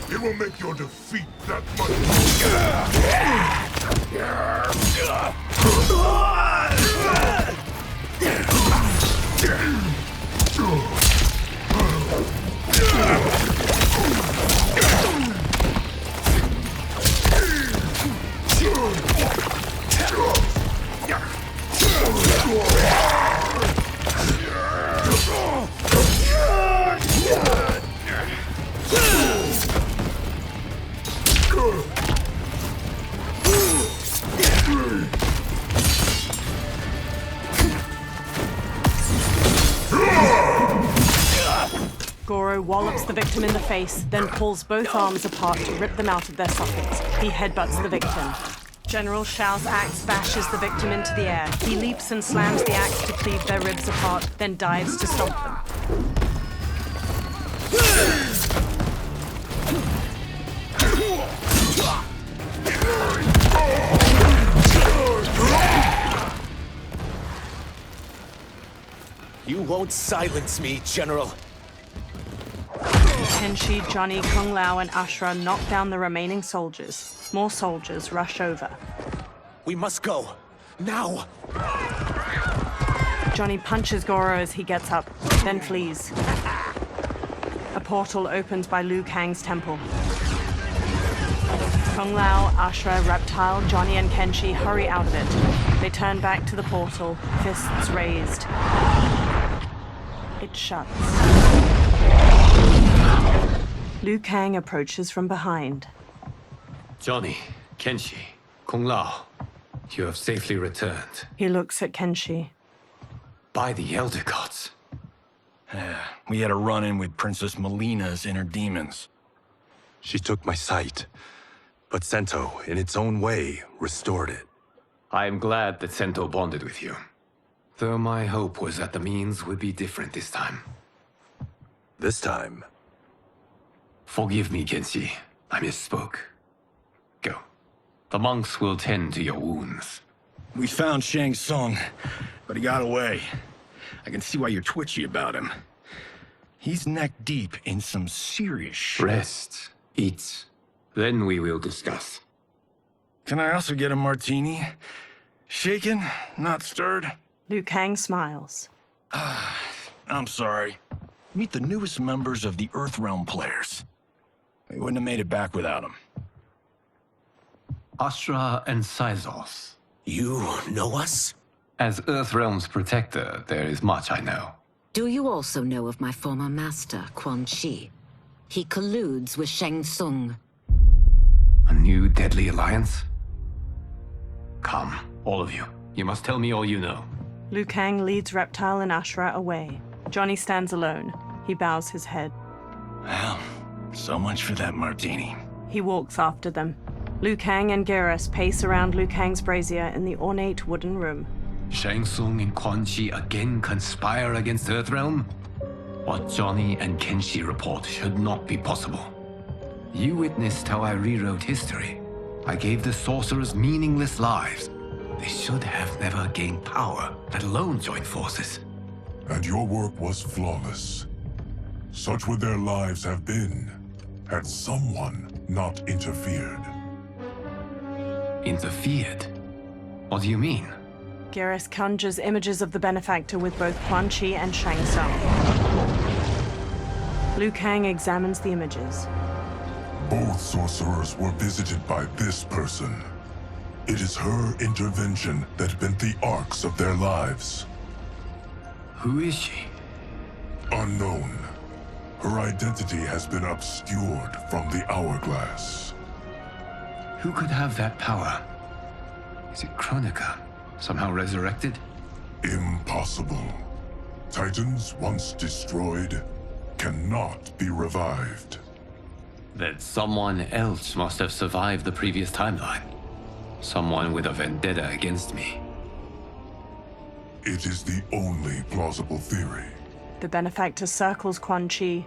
It will make your defeat that much more. Goro wallops the victim in the face, then pulls both arms apart to rip them out of their sockets. He headbutts the victim. General Shao's axe bashes the victim into the air. He leaps and slams the axe to cleave their ribs apart, then dives to stop them. You won't silence me, General. Kenshi, Johnny, Kung Lao, and Ashura knock down the remaining soldiers. More soldiers rush over. We must go. Now! Johnny punches Goro as he gets up, then flees. A portal opens by Liu Kang's temple. Kung Lao, Ashura, Reptile, Johnny, and Kenshi hurry out of it. They turn back to the portal, fists raised. It shuts. Liu Kang approaches from behind. Johnny, Kenshi, Kung Lao, you have safely returned. He looks at Kenshi. By the Elder Gods. We had a run-in with Princess Melina's inner demons. She took my sight, but Sento, in its own way, restored it. I am glad that Sento bonded with you. Though my hope was that the means would be different this time. This time? Forgive me, Kenshi. I misspoke. Go. The monks will tend to your wounds. We found Shang Tsung, but he got away. I can see why you're twitchy about him. He's neck-deep in some serious shit. Rest. Eat. Then we will discuss. Can I also get a martini? Shaken, not stirred? Liu Kang smiles. I'm sorry. Meet the newest members of the Earthrealm players. We wouldn't have made it back without them. Astra and Syzos. You know us? As Earthrealm's protector, there is much I know. Do you also know of my former master, Quan Chi? He colludes with Shang Tsung. A new deadly alliance? Come, all of you. You must tell me all you know. Liu Kang leads Reptile and Ashura away. Johnny stands alone. He bows his head. Well, so much for that martini. He walks after them. Liu Kang and Geras pace around Liu Kang's brazier in the ornate wooden room. Shang Tsung and Quan Chi again conspire against Earthrealm? What Johnny and Kenshi report should not be possible. You witnessed how I rewrote history. I gave the sorcerers meaningless lives. They should have never gained power, let alone join forces. And your work was flawless. Such would their lives have been, had someone not interfered. Interfered? What do you mean? Geras conjures images of the benefactor with both Quan Chi and Shang Tsung. Liu Kang examines the images. Both sorcerers were visited by this person. It is her intervention that bent the arcs of their lives. Who is she? Unknown. Her identity has been obscured from the hourglass. Who could have that power? Is it Kronika? Somehow resurrected? Impossible. Titans, once destroyed, cannot be revived. Then someone else must have survived the previous timeline. Someone with a vendetta against me. It is the only plausible theory. The benefactor circles Quan Chi.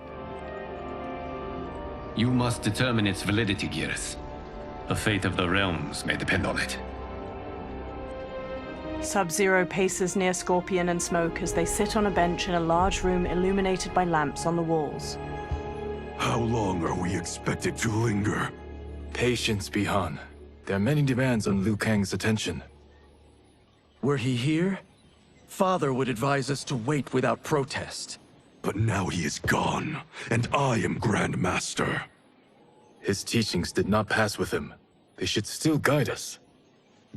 You must determine its validity, Geras. The fate of the realms may depend on it. Sub-Zero paces near Scorpion and Smoke as they sit on a bench in a large room illuminated by lamps on the walls. How long are we expected to linger? Patience, Bihan. There are many demands on Liu Kang's attention. Were he here, Father would advise us to wait without protest. But now he is gone, and I am Grand Master. His teachings did not pass with him. They should still guide us.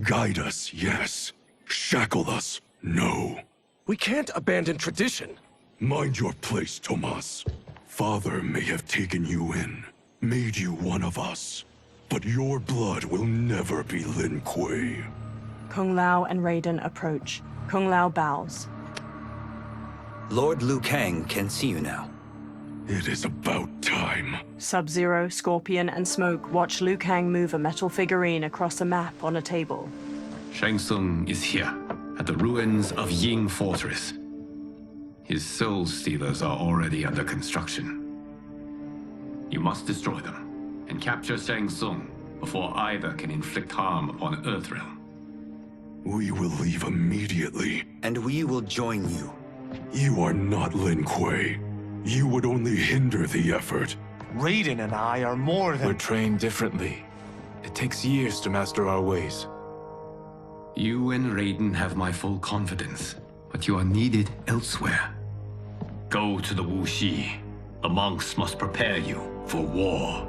Guide us, yes. Shackle us, no. We can't abandon tradition. Mind your place, Tomas. Father may have taken you in, made you one of us. But your blood will never be Lin Kuei. Kung Lao and Raiden approach. Kung Lao bows. Lord Liu Kang can see you now. It is about time. Sub-Zero, Scorpion, and Smoke watch Liu Kang move a metal figurine across a map on a table. Shang Tsung is here, at the ruins of Ying Fortress. His soul stealers are already under construction. You must destroy them, and capture Shang Tsung before either can inflict harm upon Earthrealm. We will leave immediately. And we will join you. You are not Lin Kuei. You would only hinder the effort. Raiden and I are more We're trained differently. It takes years to master our ways. You and Raiden have my full confidence, but you are needed elsewhere. Go to the Wuxi. The monks must prepare you for war.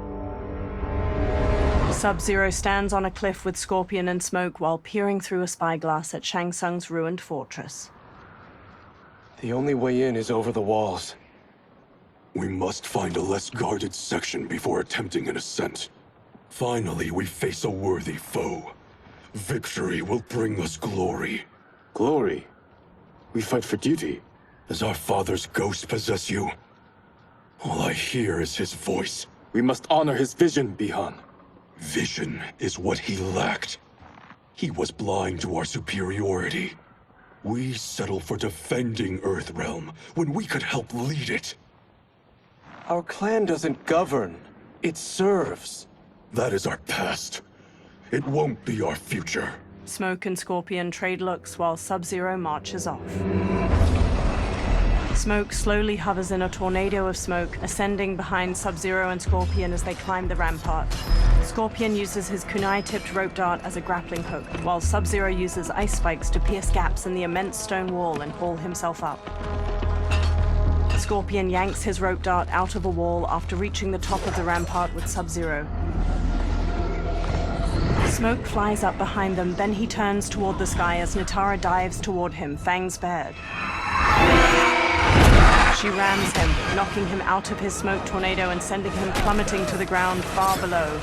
Sub-Zero stands on a cliff with Scorpion and Smoke while peering through a spyglass at Shang Tsung's ruined fortress. The only way in is over the walls. We must find a less guarded section before attempting an ascent. Finally, we face a worthy foe. Victory will bring us glory. Glory? We fight for duty. Does our father's ghost possess you? All I hear is his voice. We must honor his vision, Bihan. Vision is what he lacked. He was blind to our superiority. We settle for defending Earthrealm when we could help lead it. Our clan doesn't govern. It serves. That is our past. It won't be our future. Smoke and Scorpion trade looks while Sub-Zero marches off. Smoke slowly hovers in a tornado of smoke, ascending behind Sub-Zero and Scorpion as they climb the rampart. Scorpion uses his kunai-tipped rope dart as a grappling hook, while Sub-Zero uses ice spikes to pierce gaps in the immense stone wall and haul himself up. Scorpion yanks his rope dart out of a wall after reaching the top of the rampart with Sub-Zero. Smoke flies up behind them, then he turns toward the sky as Nitara dives toward him, fangs bared. She rams him, knocking him out of his smoke tornado and sending him plummeting to the ground far below.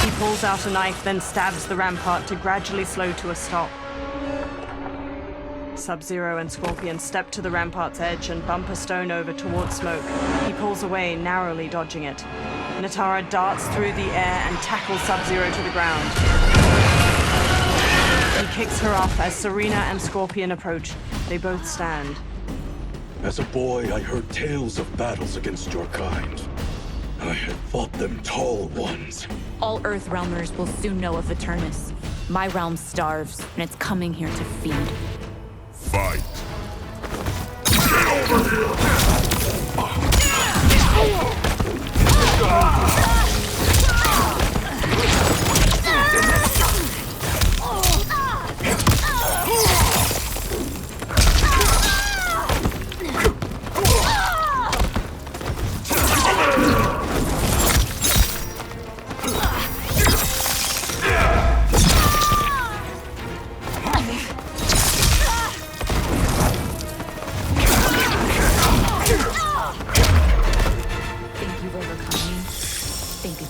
He pulls out a knife, then stabs the rampart to gradually slow to a stop. Sub-Zero and Scorpion step to the rampart's edge and bump a stone over towards Smoke. He pulls away, narrowly dodging it. Nitara darts through the air and tackles Sub-Zero to the ground. He kicks her off as Serena and Scorpion approach. They both stand. As a boy, I heard tales of battles against your kind. I had fought them tall ones. All Earthrealmers will soon know of Eternus. My realm starves, and it's coming here to feed. Fight! Get over here!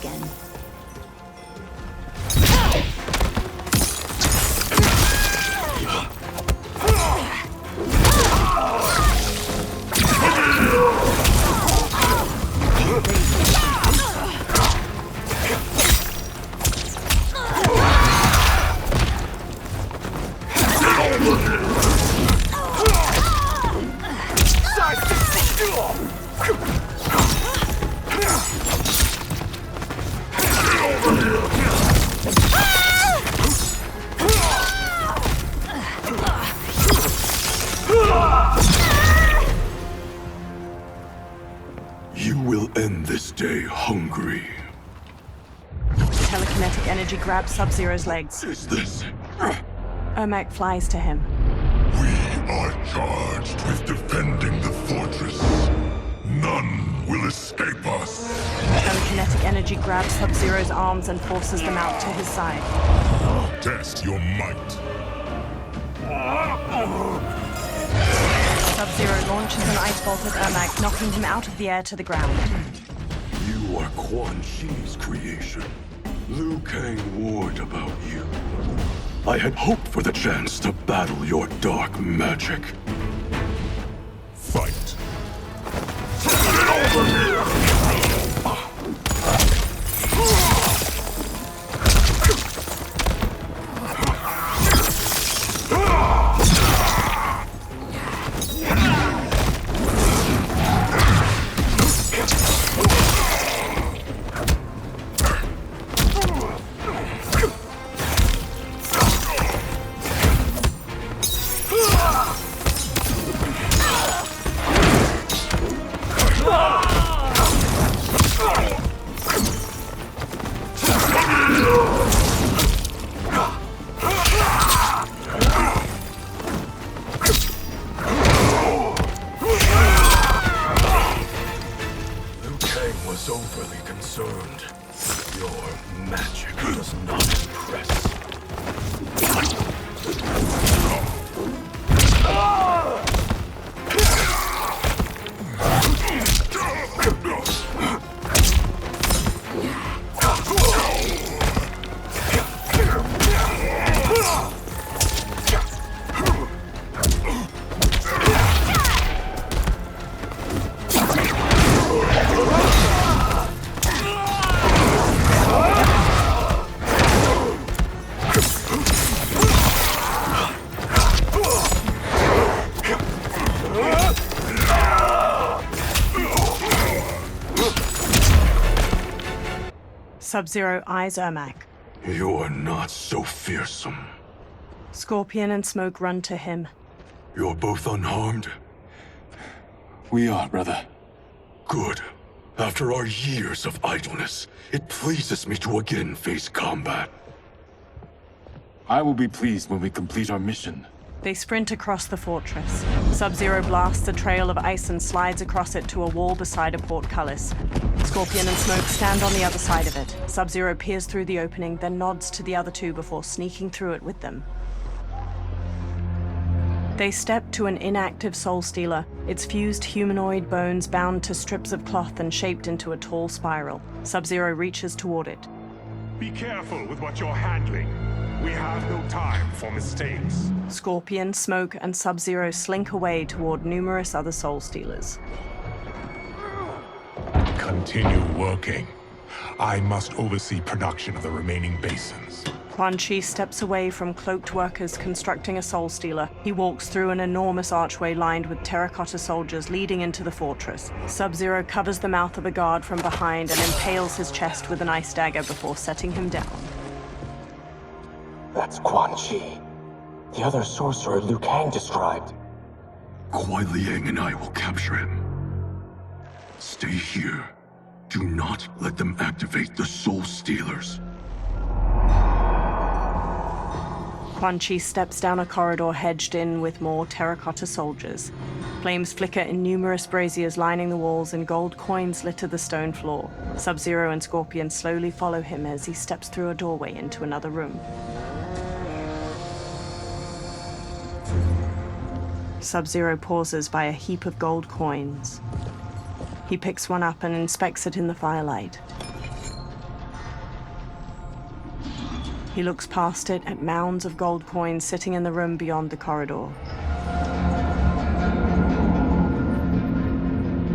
again. You will end this day hungry. Telekinetic energy grabs Sub-Zero's legs. Is this? Ermac flies to him. We are charged with defending the fortress. None will escape us. Telekinetic energy grabs Sub-Zero's arms and forces them out to his side. Test your might. Sub-Zero launches an ice bolt at Ermac, knocking him out of the air to the ground. You are Quan Chi's creation. Liu Kang warned about you. I had hoped for the chance to battle your dark magic. Fight. Overly concerned. Your magic does not impress. Sub-Zero eyes Ermac. You're not so fearsome. Scorpion and Smoke run to him. You're both unharmed? We are, brother. Good. After our years of idleness, it pleases me to again face combat. I will be pleased when we complete our mission. They sprint across the fortress. Sub-Zero blasts a trail of ice and slides across it to a wall beside a portcullis. Scorpion and Smoke stand on the other side of it. Sub-Zero peers through the opening, then nods to the other two before sneaking through it with them. They step to an inactive Soul Stealer, its fused humanoid bones bound to strips of cloth and shaped into a tall spiral. Sub-Zero reaches toward it. Be careful with what you're handling. We have no time for mistakes. Scorpion, Smoke, and Sub-Zero slink away toward numerous other Soul Stealers. Continue working. I must oversee production of the remaining basins. Quan Chi steps away from cloaked workers constructing a Soul Stealer. He walks through an enormous archway lined with terracotta soldiers leading into the fortress. Sub-Zero covers the mouth of a guard from behind and impales his chest with an ice dagger before setting him down. That's Quan Chi. The other sorcerer Liu Kang described. Kuai Liang and I will capture him. Stay here. Do not let them activate the Soul Stealers. Quan Chi steps down a corridor hedged in with more terracotta soldiers. Flames flicker in numerous braziers lining the walls and gold coins litter the stone floor. Sub-Zero and Scorpion slowly follow him as he steps through a doorway into another room. Sub-Zero pauses by a heap of gold coins. He picks one up and inspects it in the firelight. He looks past it at mounds of gold coins sitting in the room beyond the corridor.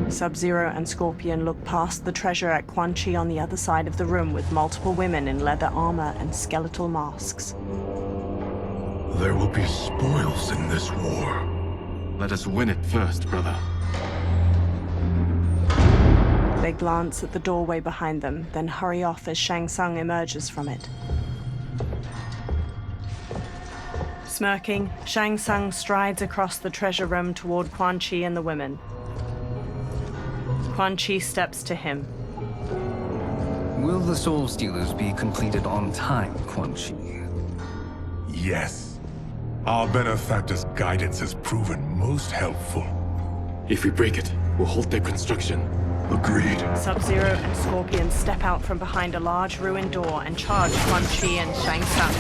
Sub-Zero and Scorpion look past the treasure at Quan Chi on the other side of the room with multiple women in leather armor and skeletal masks. There will be spoils in this war. Let us win it first, brother. They glance at the doorway behind them, then hurry off as Shang Tsung emerges from it. Smirking, Shang Tsung strides across the treasure room toward Quan Chi and the women. Quan Chi steps to him. Will the Soul Stealers be completed on time, Quan Chi? Yes. Our benefactor's guidance has proven most helpful. If we break it, we'll halt their construction. Agreed. Sub-Zero and Scorpion step out from behind a large ruined door and charge Quan Chi and Shang Tsung.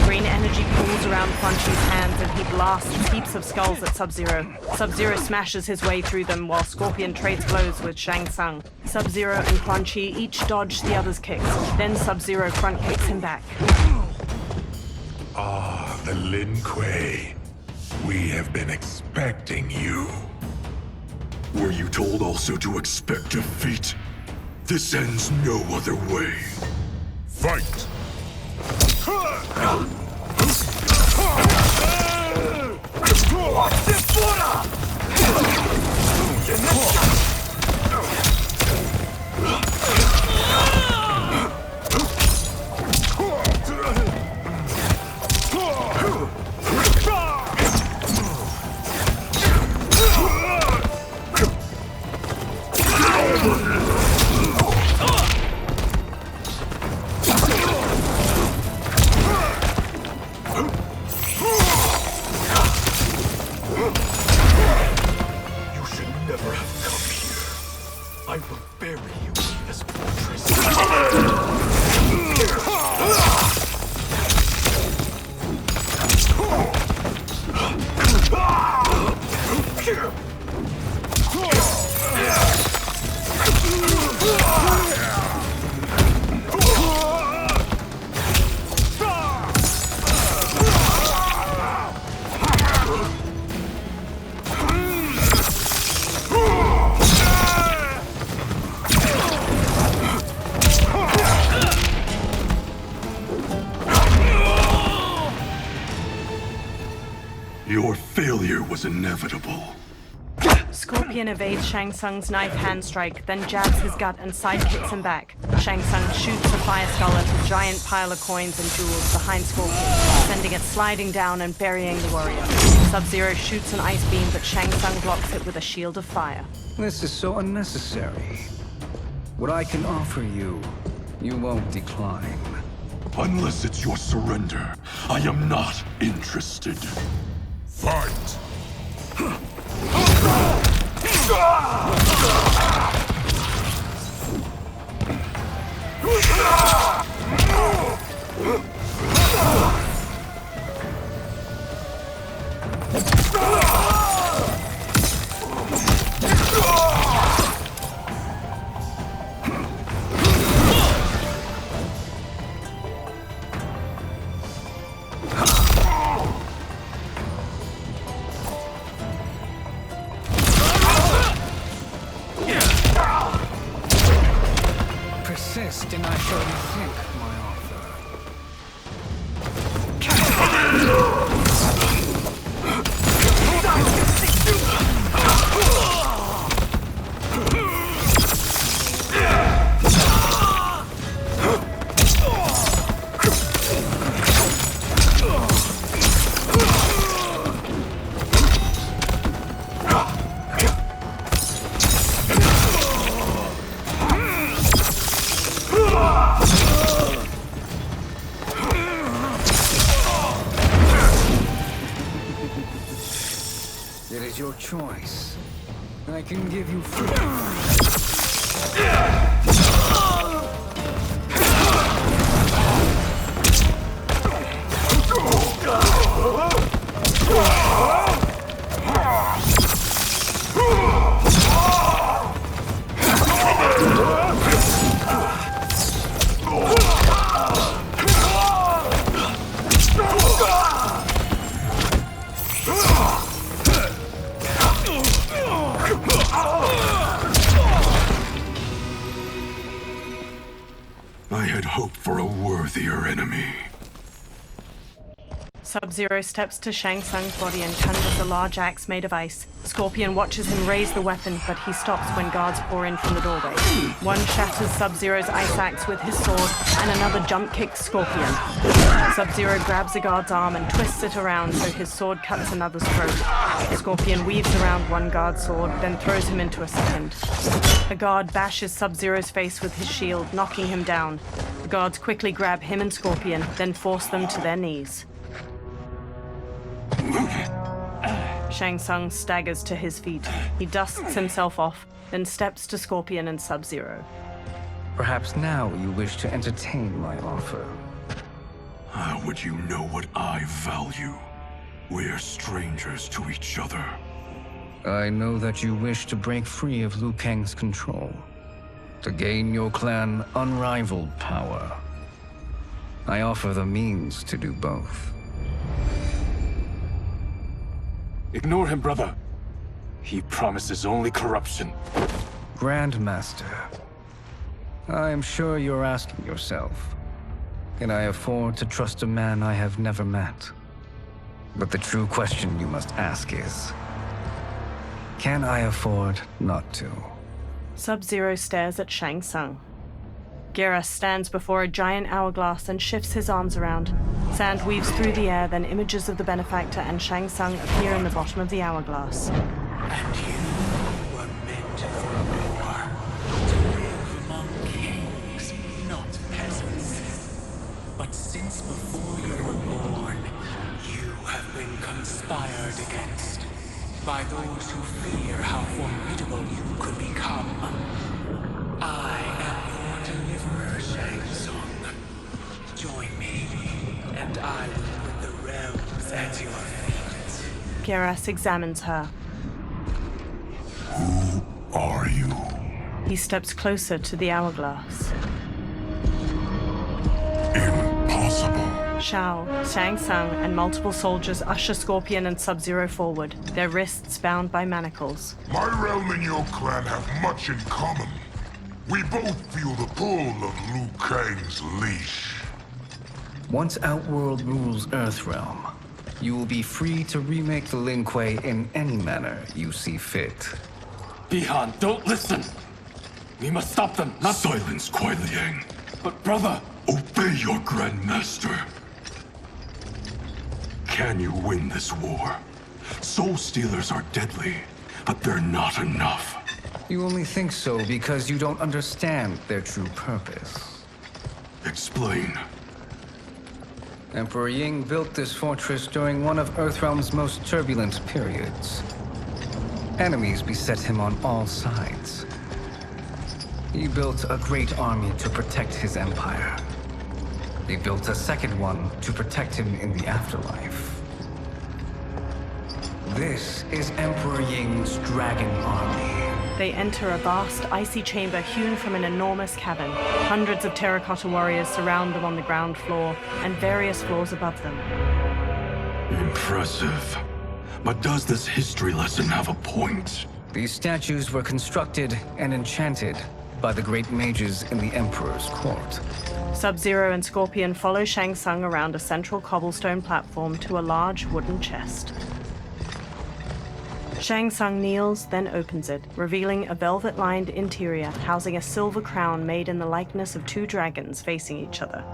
Green energy pools around Quan Chi's hands and he blasts heaps of skulls at Sub-Zero. Sub-Zero smashes his way through them while Scorpion trades blows with Shang Tsung. Sub-Zero and Quan Chi each dodge the other's kicks. Then Sub-Zero front kicks him back. Ah, the Lin Kuei. We have been expecting you. Were you told also to expect defeat? This ends no other way. Fight! Your failure was inevitable. Scorpion evades Shang Tsung's knife hand strike, then jabs his gut and sidekicks him back. Shang Tsung shoots a fire skull at a giant pile of coins and jewels behind Scorpion, sending it sliding down and burying the warrior. Sub-Zero shoots an ice beam, but Shang Tsung blocks it with a shield of fire. This is so unnecessary. What I can offer you, you won't decline. Unless it's your surrender, I am not interested. Fight! Persist and I shall rethink my offer. It is your choice. I can give you freedom. I had hoped for a worthier enemy. Sub-Zero steps to Shang Tsung's body and conjures a large axe made of ice. Scorpion watches him raise the weapon, but he stops when guards pour in from the doorway. One shatters Sub-Zero's ice axe with his sword, and another jump kicks Scorpion. Sub-Zero grabs a guard's arm and twists it around so his sword cuts another's throat. Scorpion weaves around one guard's sword, then throws him into a second. A guard bashes Sub-Zero's face with his shield, knocking him down. The guards quickly grab him and Scorpion, then force them to their knees. Shang Tsung staggers to his feet. He dusts himself off, then steps to Scorpion and Sub-Zero. Perhaps now you wish to entertain my offer. How would you know what I value? We're strangers to each other. I know that you wish to break free of Liu Kang's control, to gain your clan unrivaled power. I offer the means to do both. Ignore him, brother. He promises only corruption. Grandmaster, I am sure you're asking yourself, can I afford to trust a man I have never met? But the true question you must ask is, can I afford not to? Sub-Zero stares at Shang Tsung. Geras stands before a giant hourglass and shifts his arms around. Sand weaves through the air, then images of the benefactor and Shang Tsung appear in the bottom of the hourglass. And you were meant for war, to live among kings, not peasants. But since before you were born, you have been conspired against by those who fear how formidable you could become. I am your deliverer, Shang Tsung. Join me, and I will put the realms at your feet. Geras examines her. Who are you? He steps closer to the hourglass. Impossible. Shao, Shang Tsung, and multiple soldiers usher Scorpion and Sub-Zero forward, their wrists bound by manacles. My realm and your clan have much in common. We both feel the pull of Liu Kang's leash. Once Outworld rules Earthrealm, you will be free to remake the Lin Kuei in any manner you see fit. Bihan, don't listen! We must stop them, not— Silence, Kuai Liang. But brother— Obey your Grandmaster. Can you win this war? Soul Stealers are deadly, but they're not enough. You only think so because you don't understand their true purpose. Explain. Emperor Ying built this fortress during one of Earthrealm's most turbulent periods. Enemies beset him on all sides. He built a great army to protect his empire. He built a second one to protect him in the afterlife. This is Emperor Ying's Dragon Army. They enter a vast, icy chamber hewn from an enormous cavern. Hundreds of terracotta warriors surround them on the ground floor, and various floors above them. Impressive. But does this history lesson have a point? These statues were constructed and enchanted by the great mages in the Emperor's court. Sub-Zero and Scorpion follow Shang Tsung around a central cobblestone platform to a large wooden chest. Shang Tsung kneels, then opens it, revealing a velvet-lined interior housing a silver crown made in the likeness of two dragons facing each other.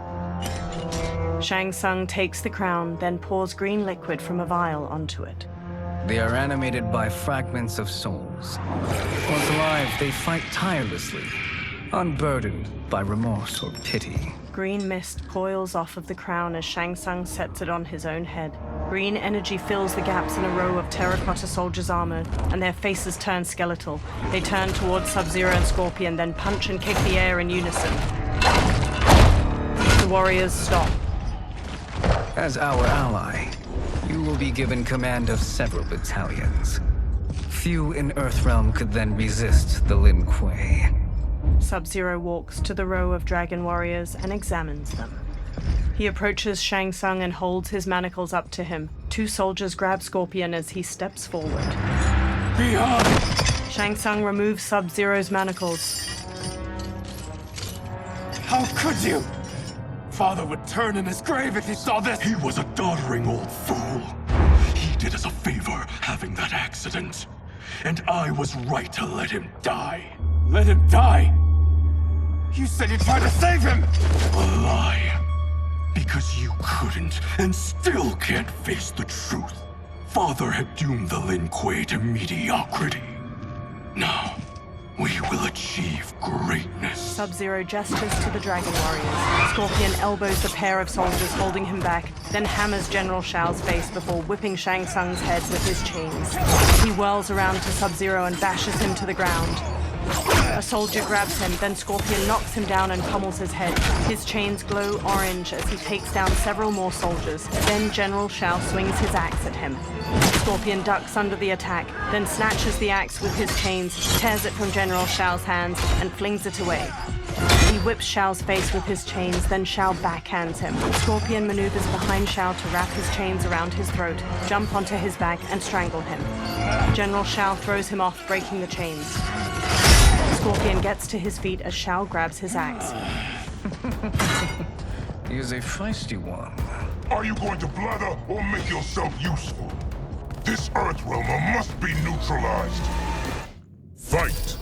Shang Tsung takes the crown, then pours green liquid from a vial onto it. They are animated by fragments of souls. Once alive, they fight tirelessly, unburdened by remorse or pity. Green mist coils off of the crown as Shang Tsung sets it on his own head. Green energy fills the gaps in a row of terracotta soldiers' armor, and their faces turn skeletal. They turn towards Sub-Zero and Scorpion, then punch and kick the air in unison. The warriors stop. As our ally, you will be given command of several battalions. Few in Earthrealm could then resist the Lin Kuei. Sub-Zero walks to the row of dragon warriors and examines them. He approaches Shang Tsung and holds his manacles up to him. Two soldiers grab Scorpion as he steps forward. Bihan! Shang Tsung removes Sub-Zero's manacles. How could you? Father would turn in his grave if he saw this! He was a doddering old fool. He did us a favor having that accident. And I was right to let him die. Let him die? You said you tried to save him! A lie. Because you couldn't, and still can't face the truth. Father had doomed the Lin Kuei to mediocrity. Now, we will achieve greatness. Sub-Zero gestures to the Dragon Warriors. Scorpion elbows the pair of soldiers holding him back, then hammers General Shao's face before whipping Shang Tsung's head with his chains. He whirls around to Sub-Zero and bashes him to the ground. A soldier grabs him, then Scorpion knocks him down and pummels his head. His chains glow orange as he takes down several more soldiers. Then General Shao swings his axe at him. Scorpion ducks under the attack, then snatches the axe with his chains, tears it from General Shao's hands, and flings it away. He whips Shao's face with his chains, then Shao backhands him. Scorpion maneuvers behind Shao to wrap his chains around his throat, jump onto his back, and strangle him. General Shao throws him off, breaking the chains. Scorpion gets to his feet as Shao grabs his axe. He is a feisty one. Are you going to blather or make yourself useful? This Earthrealmer must be neutralized. Fight!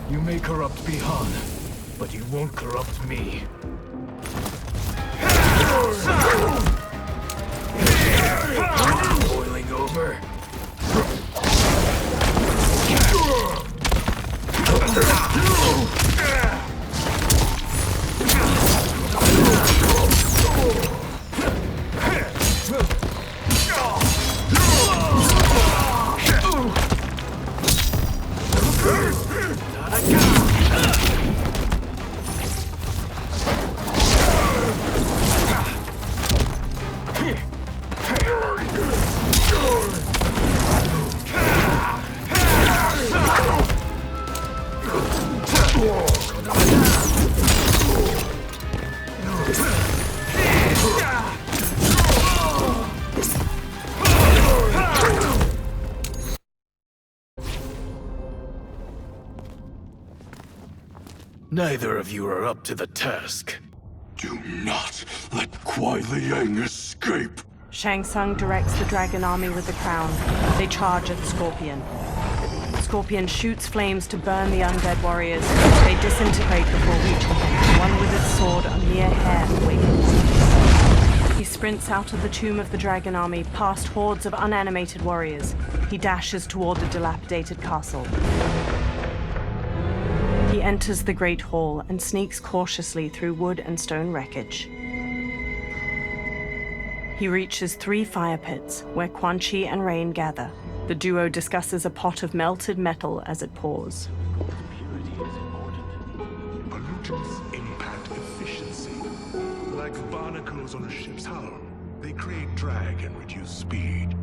You may corrupt Bihan, but you won't corrupt me. Boiling over. Neither of you are up to the task. Do not let Kuai Liang escape. Shang Tsung directs the dragon army with the crown. They charge at Scorpion. Scorpion shoots flames to burn the undead warriors. They disintegrate before reaching him. One with its sword a mere hair away from him. He sprints out of the tomb of the dragon army, past hordes of unanimated warriors. He dashes toward the dilapidated castle. He enters the Great Hall and sneaks cautiously through wood and stone wreckage. He reaches 3 fire pits, where Quan Chi and Rain gather. The duo discusses a pot of melted metal as it pours. Purity is important. Pollutants impact efficiency. Like barnacles on a ship's hull, they create drag and reduce speed.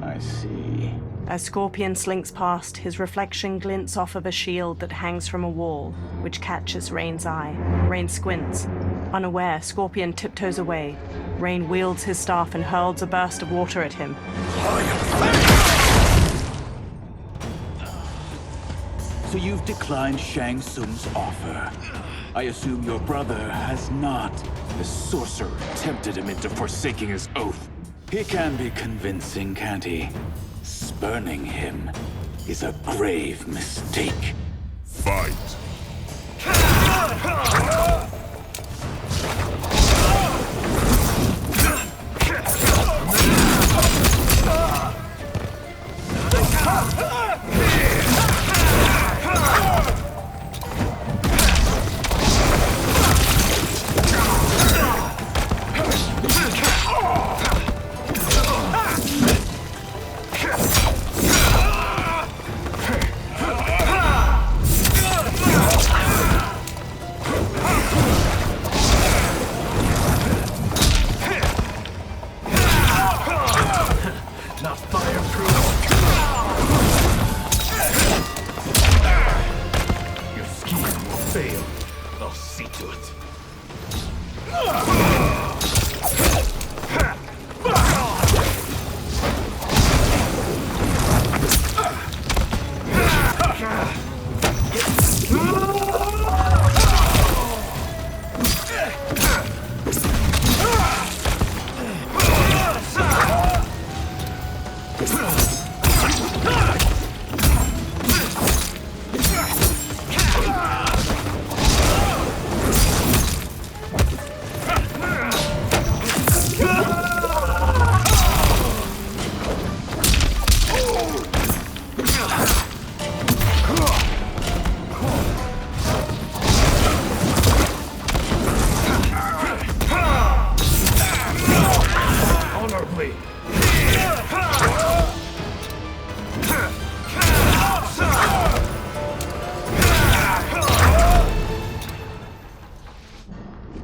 I see. As Scorpion slinks past, his reflection glints off of a shield that hangs from a wall, which catches Rain's eye. Rain squints. Unaware, Scorpion tiptoes away. Rain wields his staff and hurls a burst of water at him. So you've declined Shang Tsung's offer. I assume your brother has not. The sorcerer tempted him into forsaking his oath. He can be convincing, can't he? Spurning him is a grave mistake. Fight!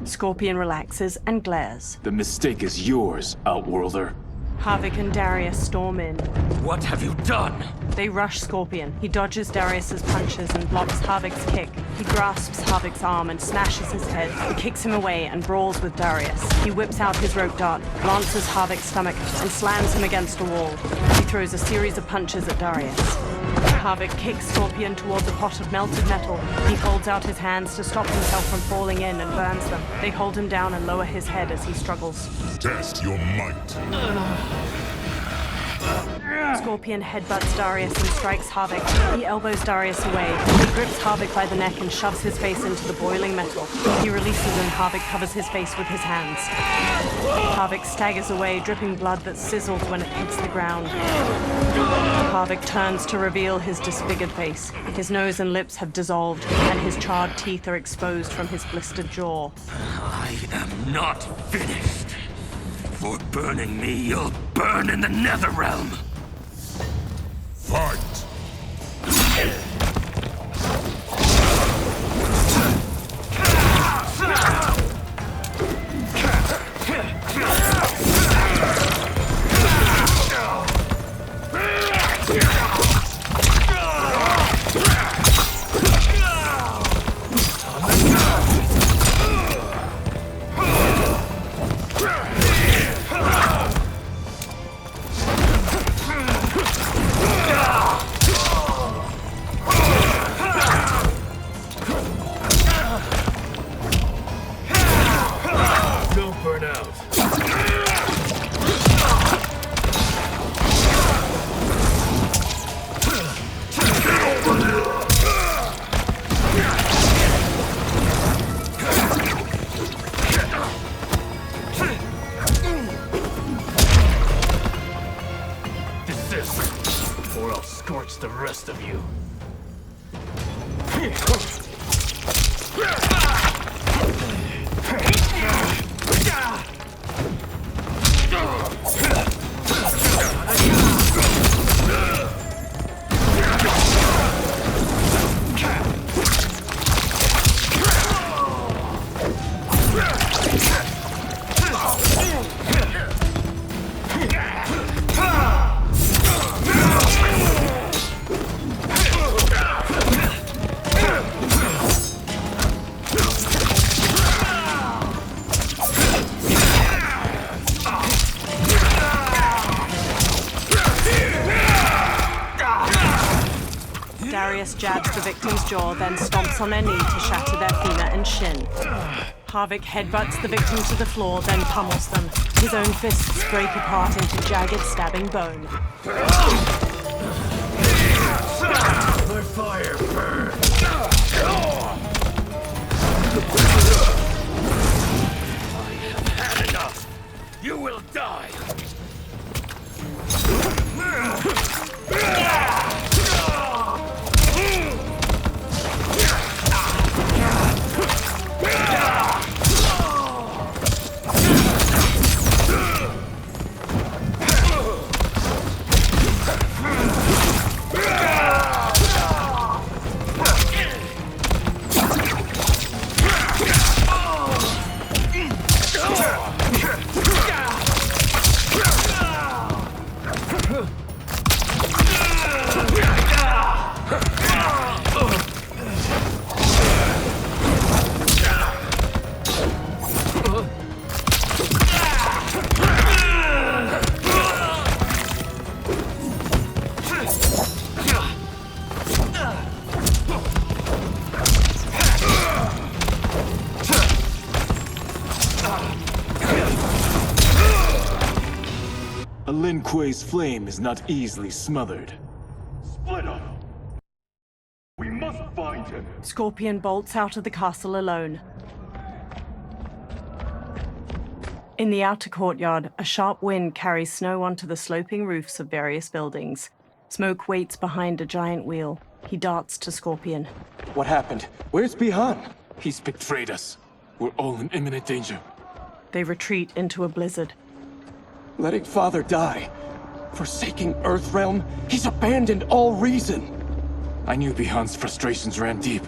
Scorpion relaxes and glares. The mistake is yours, Outworlder. Havik and Darius storm in. What have you done? They rush Scorpion. He dodges Darius's punches and blocks Havik's kick. He grasps Havik's arm and smashes his head. He kicks him away and brawls with Darius. He whips out his rope dart, lances Havik's stomach, and slams him against a wall. He throws a series of punches at Darius. Havik kicks Scorpion towards a pot of melted metal. He holds out his hands to stop himself from falling in and burns them. They hold him down and lower his head as he struggles. Test your might. Scorpion headbutts Darius and strikes Havik. He elbows Darius away. He grips Havik by the neck and shoves his face into the boiling metal. He releases and Havik covers his face with his hands. Havik staggers away, dripping blood that sizzles when it hits the ground. Havik turns to reveal his disfigured face. His nose and lips have dissolved, and his charred teeth are exposed from his blistered jaw. I am not finished. For burning me, you'll burn in the Netherrealm. Fight! The rest of you. Darius jabs the victim's jaw, then stomps on their knee to shatter their femur and shin. Havik headbutts the victim to the floor, then pummels them. His own fists break apart into jagged, stabbing bone. My fire burns. Had enough! You will die! A Lin Kuei's flame is not easily smothered. Split up! We must find him! Scorpion bolts out of the castle alone. In the outer courtyard, a sharp wind carries snow onto the sloping roofs of various buildings. Smoke waits behind a giant wheel. He darts to Scorpion. What happened? Where's Bihan? He's betrayed us. We're all in imminent danger. They retreat into a blizzard. Letting Father die. Forsaking Earthrealm. He's abandoned all reason. I knew Bihan's frustrations ran deep,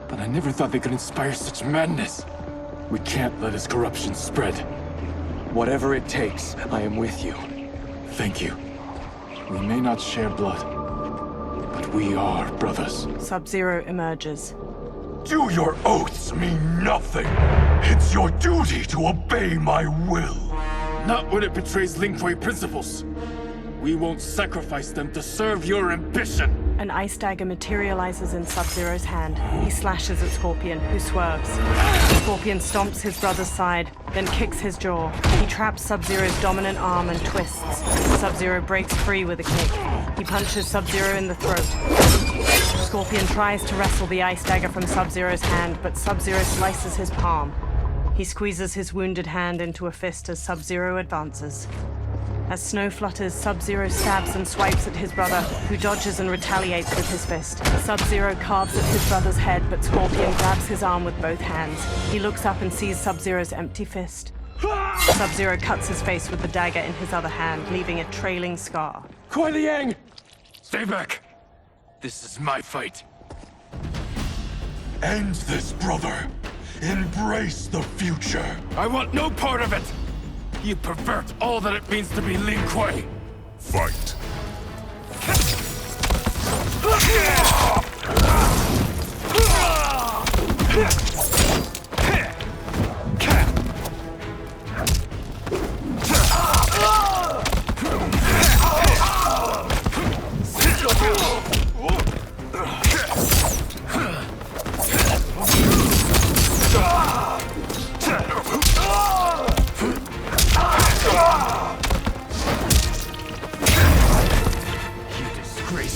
but I never thought they could inspire such madness. We can't let his corruption spread. Whatever it takes, I am with you. Thank you. We may not share blood, but we are brothers. Sub-Zero emerges. Do your oaths mean nothing? It's your duty to obey my will. Not when it betrays Lin Kuei principles. We won't sacrifice them to serve your ambition. An ice dagger materializes in Sub-Zero's hand. He slashes at Scorpion, who swerves. Scorpion stomps his brother's side, then kicks his jaw. He traps Sub-Zero's dominant arm and twists. Sub-Zero breaks free with a kick. He punches Sub-Zero in the throat. Scorpion tries to wrestle the ice dagger from Sub-Zero's hand, but Sub-Zero slices his palm. He squeezes his wounded hand into a fist as Sub-Zero advances. As snow flutters, Sub-Zero stabs and swipes at his brother, who dodges and retaliates with his fist. Sub-Zero carves at his brother's head, but Scorpion grabs his arm with both hands. He looks up and sees Sub-Zero's empty fist. Sub-Zero cuts his face with the dagger in his other hand, leaving a trailing scar. Kuei Liang! Stay back! This is my fight. End this, brother. Embrace the future. I want no part of it! You pervert all that it means to be Lin Kuei! Fight!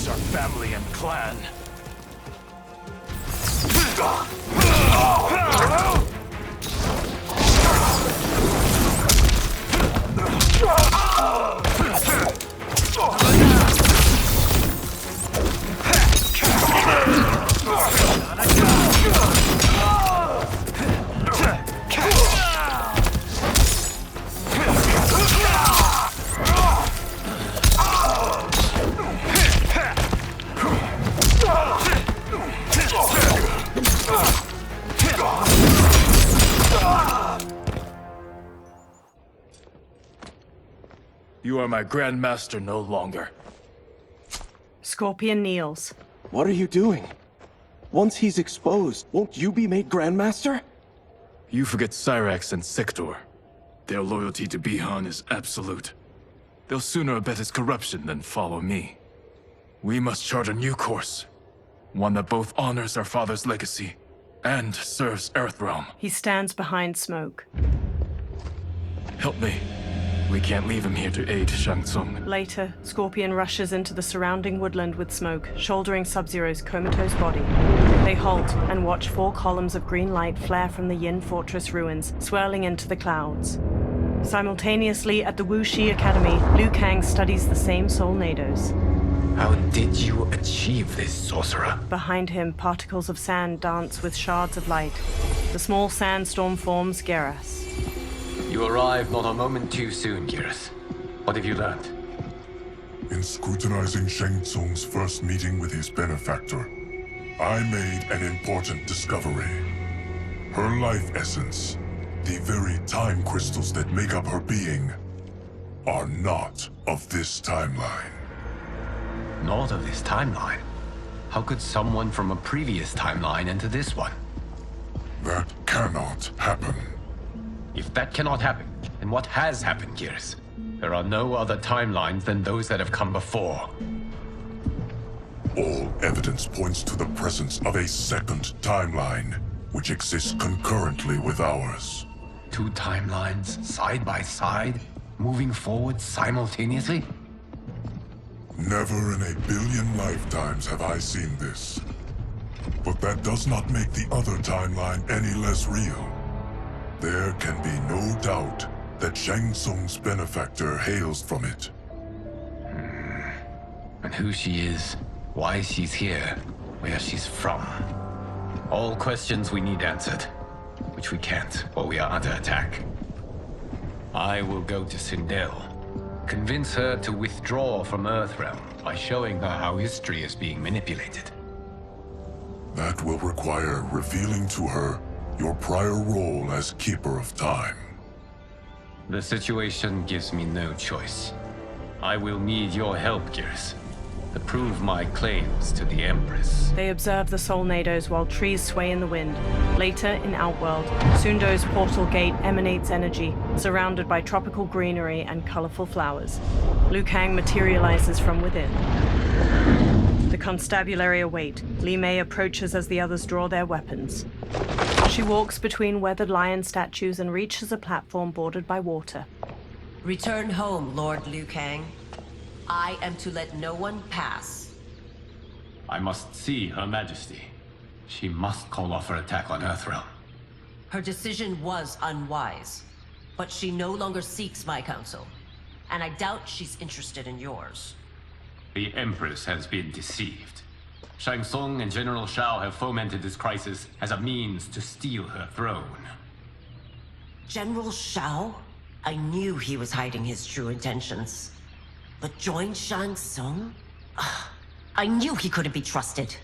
Our family and clan. You are my Grandmaster no longer. Scorpion kneels. What are you doing? Once he's exposed, won't you be made Grandmaster? You forget Cyrax and Sector. Their loyalty to Bihan is absolute. They'll sooner abet his corruption than follow me. We must chart a new course. One that both honors our father's legacy and serves Earthrealm. He stands behind Smoke. Help me. We can't leave him here to aid Shang Tsung. Later, Scorpion rushes into the surrounding woodland with smoke, shouldering Sub-Zero's comatose body. They halt and watch 4 columns of green light flare from the Yin Fortress ruins, swirling into the clouds. Simultaneously, at the Wuxi Academy, Liu Kang studies the same soul nados. How did you achieve this, sorcerer? Behind him, particles of sand dance with shards of light. The small sandstorm forms Geras. You arrived not a moment too soon, Geras. What have you learned? In scrutinizing Shang Tsung's first meeting with his benefactor, I made an important discovery. Her life essence, the very time crystals that make up her being, are not of this timeline. Not of this timeline? How could someone from a previous timeline enter this one? That cannot happen. If that cannot happen, then what has happened, Geras? There are no other timelines than those that have come before. All evidence points to the presence of a second timeline, which exists concurrently with ours. 2 timelines, side by side, moving forward simultaneously? Never in a billion lifetimes have I seen this. But that does not make the other timeline any less real. There can be no doubt that Shang Tsung's benefactor hails from it. And who she is, why she's here, where she's from. All questions we need answered, which we can't, or we are under attack. I will go to Sindel, convince her to withdraw from Earthrealm by showing her how history is being manipulated. That will require revealing to her your prior role as Keeper of Time. The situation gives me no choice. I will need your help, Geras, to prove my claims to the Empress. They observe the soul nados while trees sway in the wind. Later, in Outworld, Sundo's portal gate emanates energy, surrounded by tropical greenery and colorful flowers. Liu Kang materializes from within. The constabulary await. Li Mei approaches as the others draw their weapons. She walks between weathered lion statues and reaches a platform bordered by water. Return home, Lord Liu Kang. I am to let no one pass. I must see Her Majesty. She must call off her attack on Earthrealm. Her decision was unwise, but she no longer seeks my counsel, and I doubt she's interested in yours. The Empress has been deceived. Shang Tsung and General Shao have fomented this crisis as a means to steal her throne. General Shao? I knew he was hiding his true intentions. But join Shang Tsung? I knew he couldn't be trusted.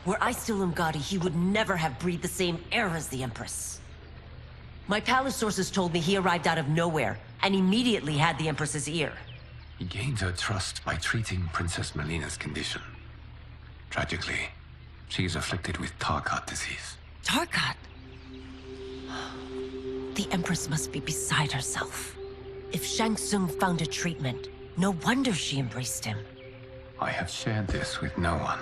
Were I still umgadi, he would never have breathed the same air as the Empress. My palace sources told me he arrived out of nowhere, and immediately had the Empress's ear. He gained her trust by treating Princess Melina's condition. Tragically, she is afflicted with Tarkat disease. Tarkat? The Empress must be beside herself. If Shang Tsung found a treatment, no wonder she embraced him. I have shared this with no one.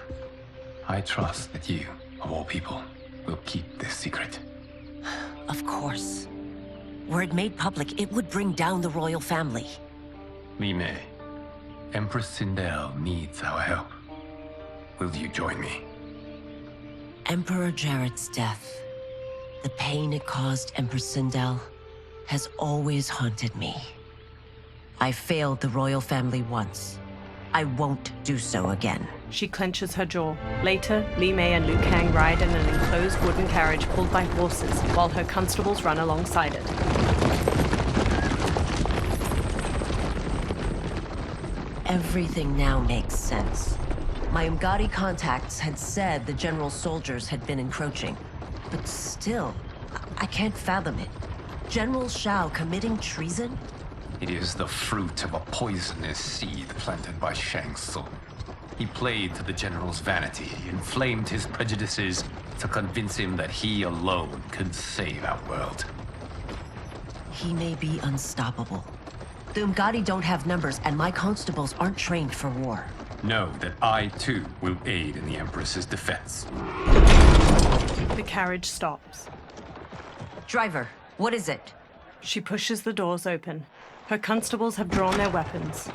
I trust that you, of all people, will keep this secret. Of course. Were it made public, it would bring down the royal family. Li Mei, Empress Sindel needs our help. Will you join me? Emperor Jarrett's death, the pain it caused Empress Sindel, has always haunted me. I failed the royal family once. I won't do so again. She clenches her jaw. Later, Li Mei and Liu Kang ride in an enclosed wooden carriage pulled by horses, while her constables run alongside it. Everything now makes sense. My umgadi contacts had said the general's soldiers had been encroaching. But still, I can't fathom it. General Shao committing treason? It is the fruit of a poisonous seed planted by Shang Tsung. He played to the general's vanity, inflamed his prejudices to convince him that he alone could save Outworld. He may be unstoppable. The umgadi don't have numbers, and my constables aren't trained for war. Know that I, too, will aid in the Empress's defense. The carriage stops. Driver, what is it? She pushes the doors open. Her constables have drawn their weapons.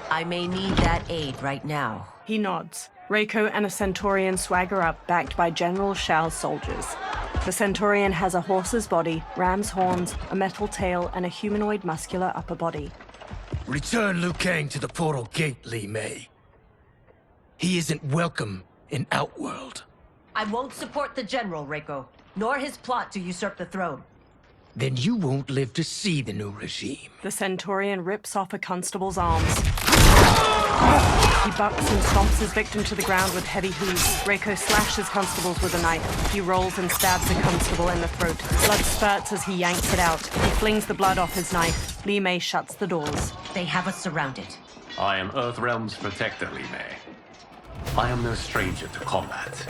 I may need that aid right now. He nods. Reiko and a Centaurian swagger up, backed by General Shao's soldiers. The Centaurian has a horse's body, ram's horns, a metal tail, and a humanoid muscular upper body. Return Liu Kang to the portal gate, Li Mei. He isn't welcome in Outworld. I won't support the General, Reiko, nor his plot to usurp the throne. Then you won't live to see the new regime. The Centaurian rips off a constable's arms. He bucks and stomps his victim to the ground with heavy hooves. Reiko slashes constables with a knife. He rolls and stabs a constable in the throat. Blood spurts as he yanks it out. He flings the blood off his knife. Li Mei shuts the doors. They have us surrounded. I am Earthrealm's protector, Li Mei. I am no stranger to combat.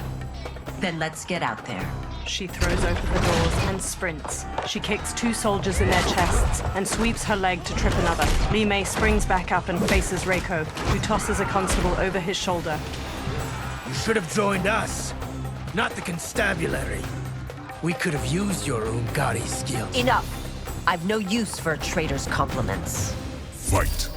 Then let's get out there. She throws open the doors and sprints. She kicks 2 soldiers in their chests and sweeps her leg to trip another. Li Mei springs back up and faces Reiko, who tosses a constable over his shoulder. You should have joined us, not the constabulary. We could have used your umgadi skills. Enough! I've no use for a traitor's compliments. Fight.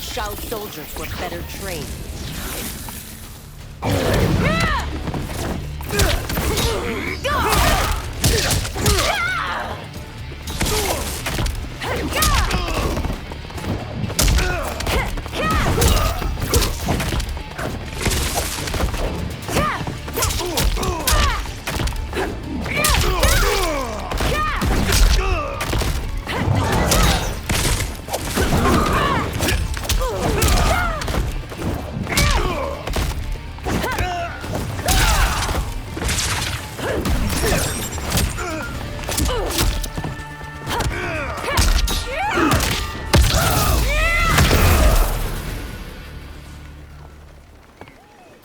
Shao's soldiers were better trained.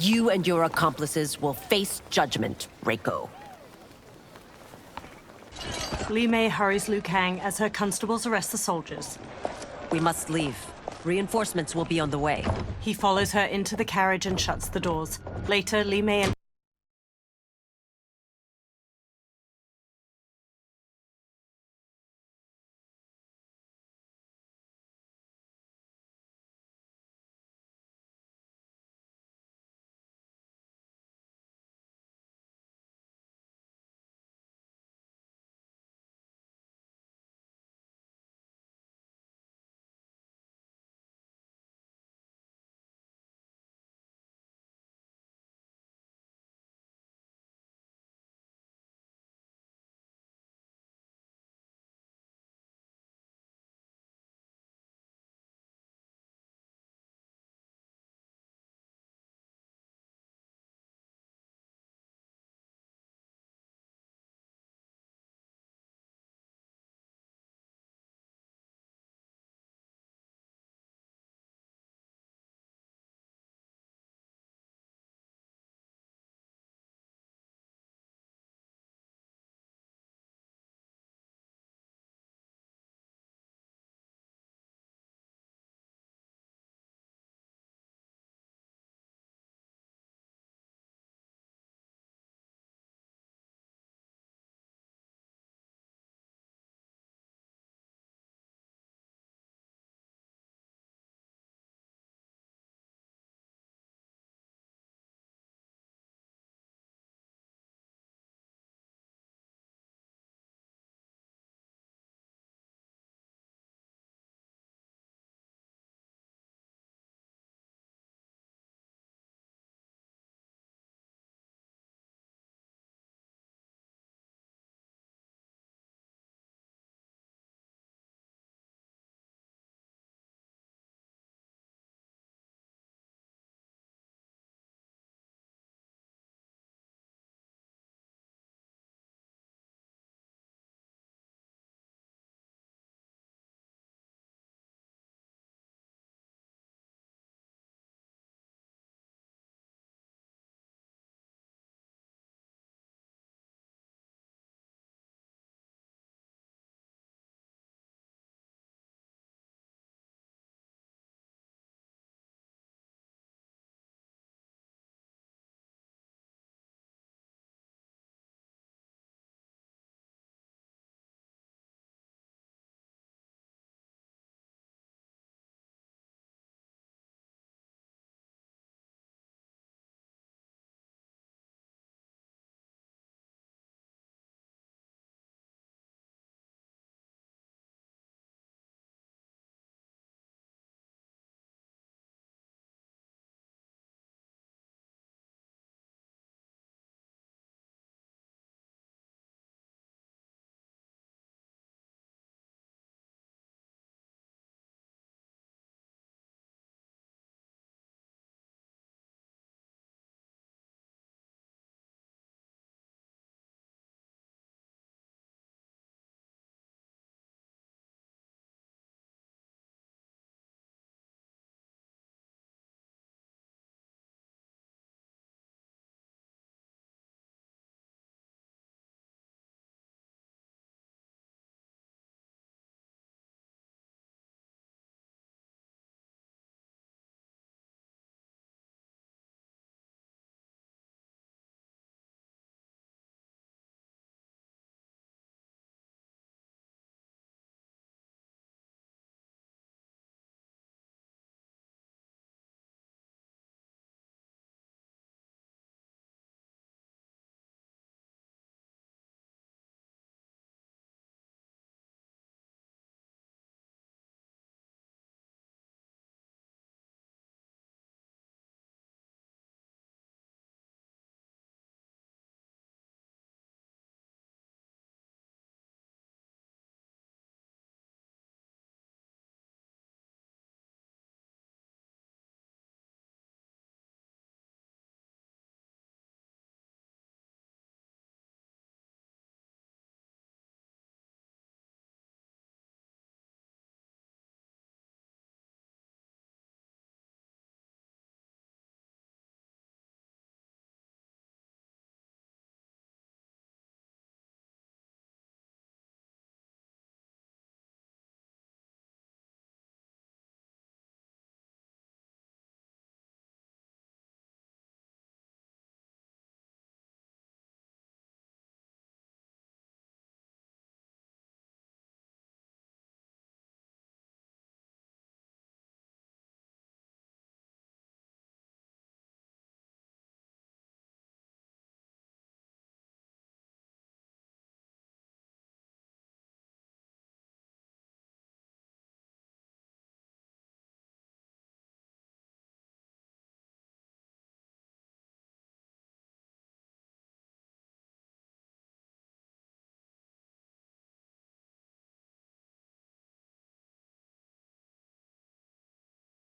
You and your accomplices will face judgment, Reiko. Li Mei hurries Liu Kang as her constables arrest the soldiers. We must leave. Reinforcements will be on the way. He follows her into the carriage and shuts the doors. Later, Li Mei and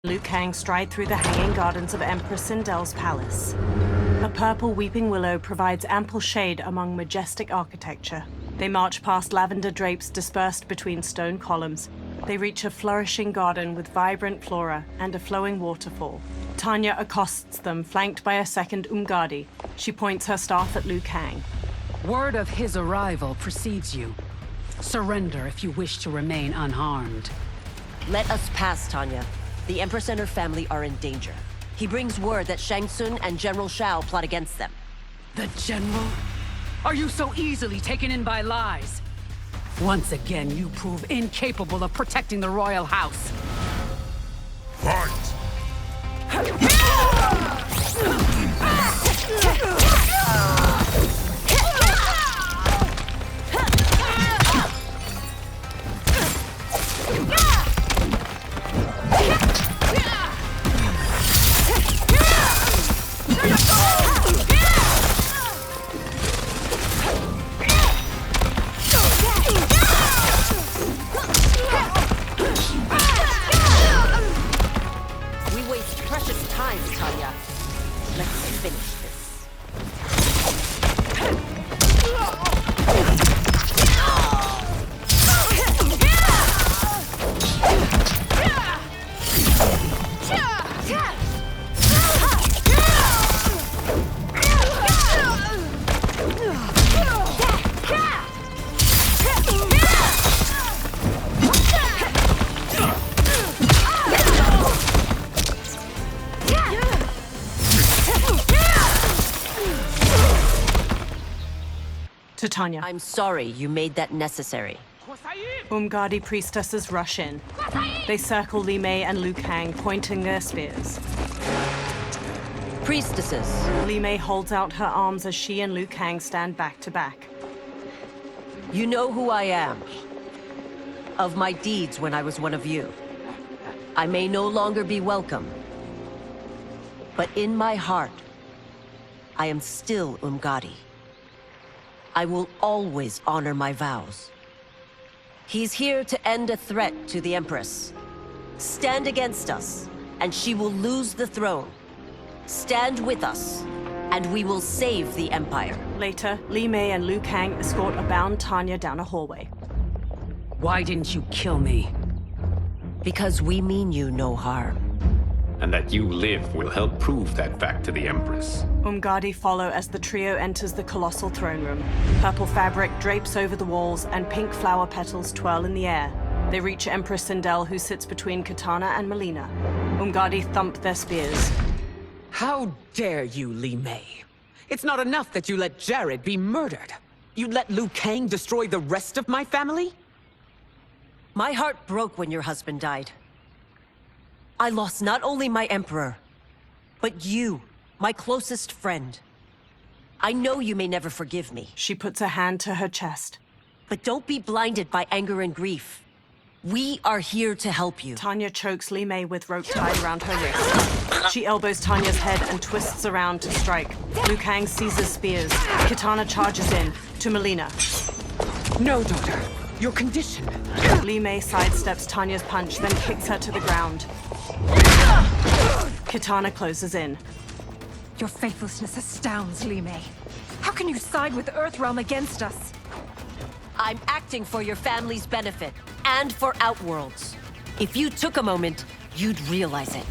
Liu Kang stride through the hanging gardens of Empress Sindel's palace. A purple weeping willow provides ample shade among majestic architecture. They march past lavender drapes dispersed between stone columns. They reach a flourishing garden with vibrant flora and a flowing waterfall. Tanya accosts them, flanked by a second umgadi. She points her staff at Liu Kang. Word of his arrival precedes you. Surrender if you wish to remain unharmed. Let us pass, Tanya. The Empress and her family are in danger. He brings word that Shang Tsung and General Shao plot against them. The General? Are you so easily taken in by lies? Once again, you prove incapable of protecting the royal house. Fight! We waste precious time, Tanya. Let's finish this. To Tanya. I'm sorry you made that necessary. Umgadi priestesses rush in. They circle Li Mei and Liu Kang, pointing their spears. Priestesses. Li Mei holds out her arms as she and Liu Kang stand back to back. You know who I am. Of my deeds when I was one of you. I may no longer be welcome. But in my heart, I am still Umgadi. I will always honor my vows. He's here to end a threat to the Empress. Stand against us, and she will lose the throne. Stand with us, and we will save the Empire. Later, Li Mei and Liu Kang escort a bound Tanya down a hallway. Why didn't you kill me? Because we mean you no harm. And that you live will help prove that fact to the Empress. Umgadi follow as the trio enters the colossal throne room. Purple fabric drapes over the walls and pink flower petals twirl in the air. They reach Empress Sindel, who sits between Kitana and Melina. Umgadi thump their spears. How dare you, Li Mei? It's not enough that you let Jared be murdered. You let Liu Kang destroy the rest of my family? My heart broke when your husband died. I lost not only my Emperor, but you, my closest friend. I know you may never forgive me. She puts a hand to her chest. But don't be blinded by anger and grief. We are here to help you. Tanya chokes Li Mei with rope tied around her wrist. She elbows Tanya's head and twists around to strike. Liu Kang seizes spears. Kitana charges in, to Melina. No, daughter. Your condition. Li Mei sidesteps Tanya's punch, then kicks her to the ground. Kitana closes in. Your faithlessness astounds, Li Mei. How can you side with Earthrealm against us? I'm acting for your family's benefit, and for Outworld's. If you took a moment, you'd realize it.